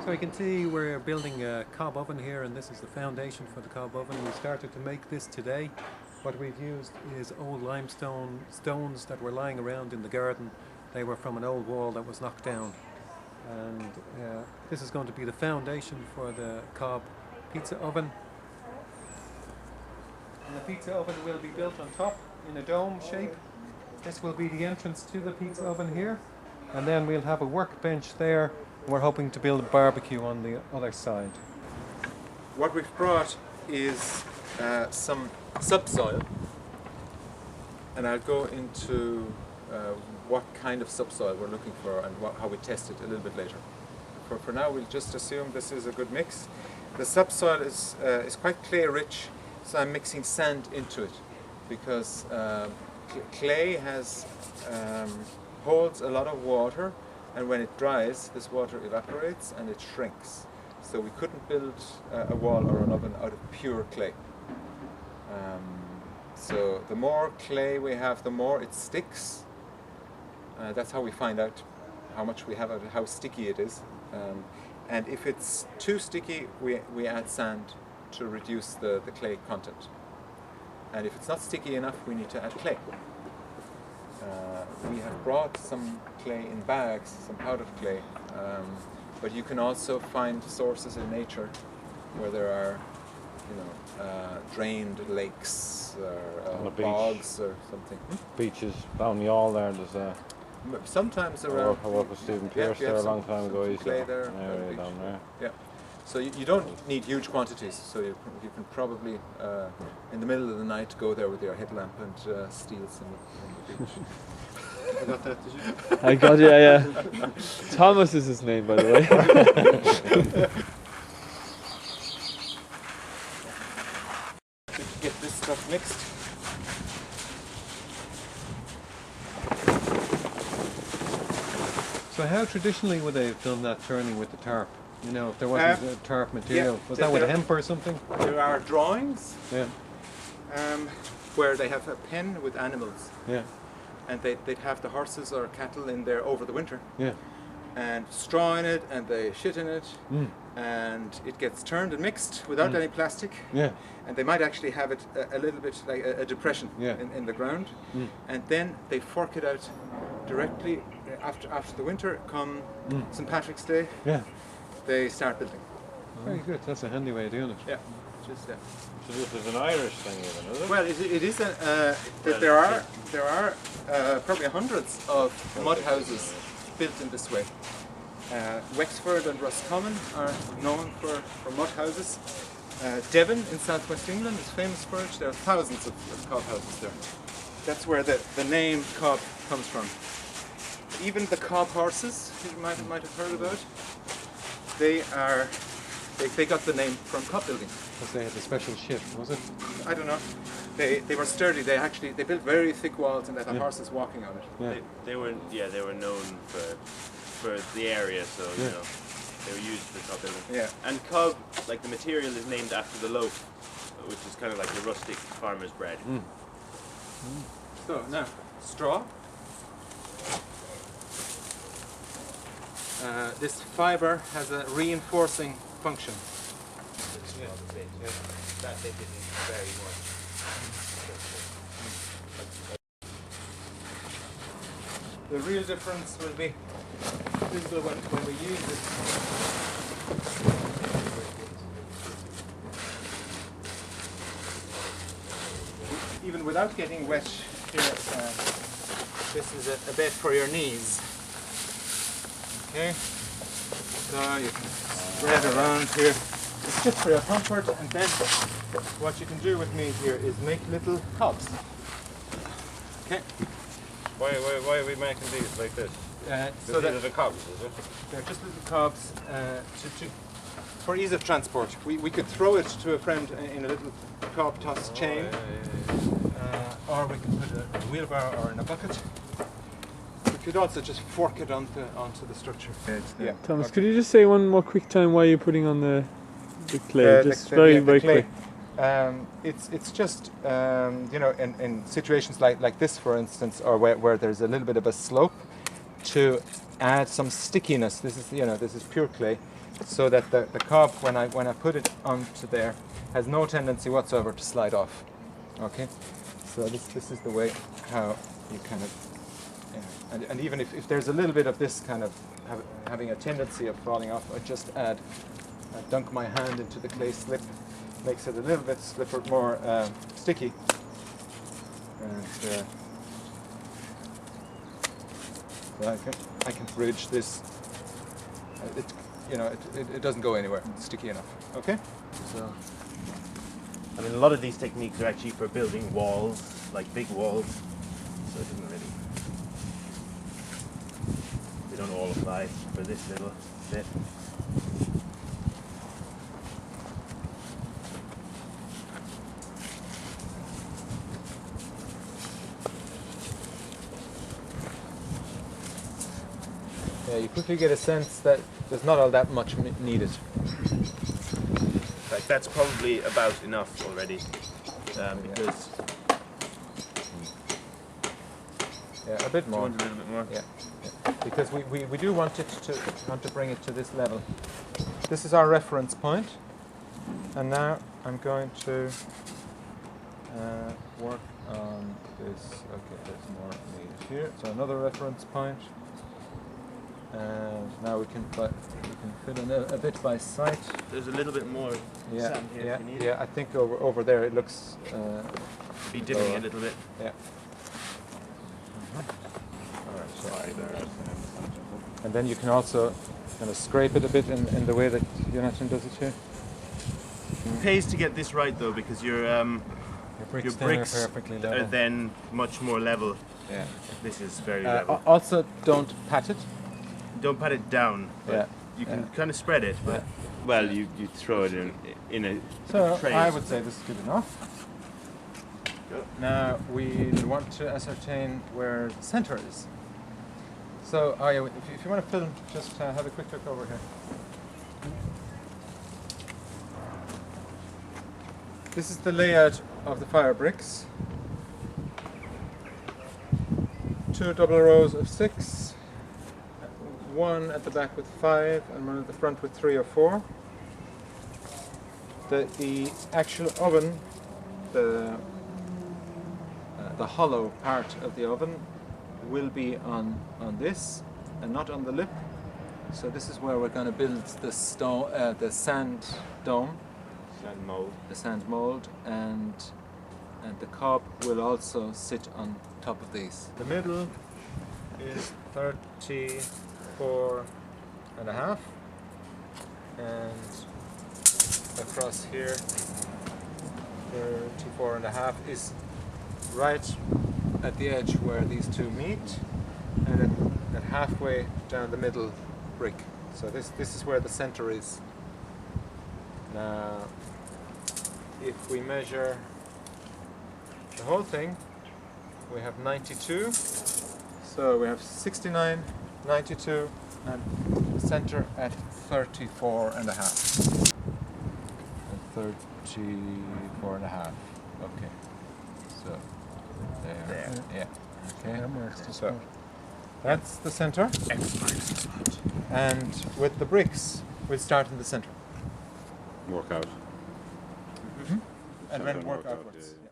So you can see we're building a cob oven here, and this is the foundation for the cob oven. We started to make this today. What we've used is old limestone stones that were lying around in the garden. They were from an old wall that was knocked down. And this is going to be the foundation for the cob pizza oven. And the pizza oven will be built on top in a dome shape. This will be the entrance to the pizza oven here. And then we'll have a workbench there. We're hoping to build a barbecue on the other side. What we've brought is some subsoil, and I'll go into what kind of subsoil we're looking for and how we test it a little bit later. For now, we'll just assume this is a good mix. The subsoil is quite clay rich, so I'm mixing sand into it because clay holds a lot of water, and when it dries, this water evaporates and it shrinks. So we couldn't build a wall or an oven out of pure clay. So the more clay we have, the more it sticks. That's how we find out how much we have of it, how sticky it is. And if it's too sticky, we add sand to reduce the clay content. And if it's not sticky enough, we need to add clay. We have brought some clay in bags, some powdered clay, but you can also find sources in nature where there are, drained lakes or bogs or something. Beaches down the all there. There's sometimes around. I worked with Stephen Pierce there a long time ago. He's clay there down there. Yeah. So you don't need huge quantities. So you can probably in the middle of the night go there with your headlamp and steal some on the beach. I got that, did you? I got it, yeah. Thomas is his name, by the way. Get this stuff mixed. So how traditionally would they have done that turning with the tarp? You know, if there wasn't a tarp material, was that with hemp or something? There are drawings Yeah. where they have a pen with animals. Yeah. And they'd have the horses or cattle in there over the winter. Yeah. And straw in it, and they shit in it, and it gets turned and mixed without any plastic. Yeah. And they might actually have it a little bit like a depression Yeah. in the ground. And then they fork it out directly after the winter. Come St. Patrick's Day, Yeah. they start building. Very good. That's a handy way of doing it. Yeah. Just, So this is an Irish thing, even, is it? well, it is there are probably hundreds of mud houses built in this way. Wexford and Roscommon are known for mud houses. Devon in southwest England is famous for it. There are thousands of cob houses there. That's where the name cob comes from. Even the cob horses, you might have heard about, they got the name from cob building. Because they had the special shit, was it? I don't know. They were sturdy. They built very thick walls and they had horses walking on it. Yeah. They were known for the area, so you know they were used for cob building. Yeah. And cob, like the material, is named after the loaf, which is kind of like the rustic farmer's bread. So now straw. This fiber has a reinforcing function. That they did very much. The real difference will be visible when we use it. Even without getting wet here, this is a bed for your knees. Okay, so you can spread around here. It's just for your comfort, and then what you can do with me here is make little cobs. Okay. Why are we making these like this? So These are that the cobs, is it? they're just little cobs for ease of transport. We could throw it to a friend in a little cob toss chain, or we can put it in a wheelbarrow or in a bucket. We could also just fork it onto the structure. Yeah. Thomas, could you just say one more quick time why you're putting on the clay? Just very clay. quick. It's just in situations like this, for instance, or where there's a little bit of a slope, to add some stickiness. This is, you know, this is pure clay, so that the cob, when I put it onto there, has no tendency whatsoever to slide off. Okay, so this is the way how you kind of, and even if there's a little bit of this kind of having a tendency of falling off, I just dunk my hand into the clay slip, makes it a little bit more sticky, and so I can bridge this. It doesn't go anywhere. It's sticky enough. Okay. So, I mean, a lot of these techniques are actually for building walls, like big walls. So it doesn't really. They don't all apply for this little bit. Yeah, you quickly get a sense that there's not all that much needed. Like that's probably about enough already, because Yeah, a bit you more. want a little bit more. Yeah, because we do want to bring it to this level. This is our reference point, and now I'm going to work on this. Okay, there's more needed here. So another reference point, and now we can fill in a bit by sight. There's a little bit more Yeah, sand here yeah, if you need yeah. I think over there it looks. it. Be dimming a little bit. Yeah. And then you can also kind of scrape it a bit in the way that Jonathan does it here. It pays to get this right though, because your bricks perfectly are level. then much more level. Yeah. This is very level. Also, don't pat it. Don't pat it down. But Yeah. You can Yeah. kind of spread it, but well, you throw it in a So tray. I would say this is good enough. Now we want to ascertain where the center is. So, oh yeah, if you want to film, just have a quick look over here. This is the layout of the fire bricks. 2 double rows of 6, one at the back with 5, and one at the front with 3 or 4. The actual oven, the hollow part of the oven will be on this and not on the lip. So this is where we're going to build the sand dome, Sand mold. the sand mold, and the cob will also sit on top of these. The middle is 34.5, and across here 34.5 is right at the edge where these two meet, and at halfway down the middle brick. So this is where the center is. Now, if we measure the whole thing, we have 92. So we have 69, 92, and the center at 34.5. 34.5. Okay. So there. Yeah. Okay. So that's the center. And with the bricks, we'll start in the center Work out. and then Something work work out, outwards. yeah.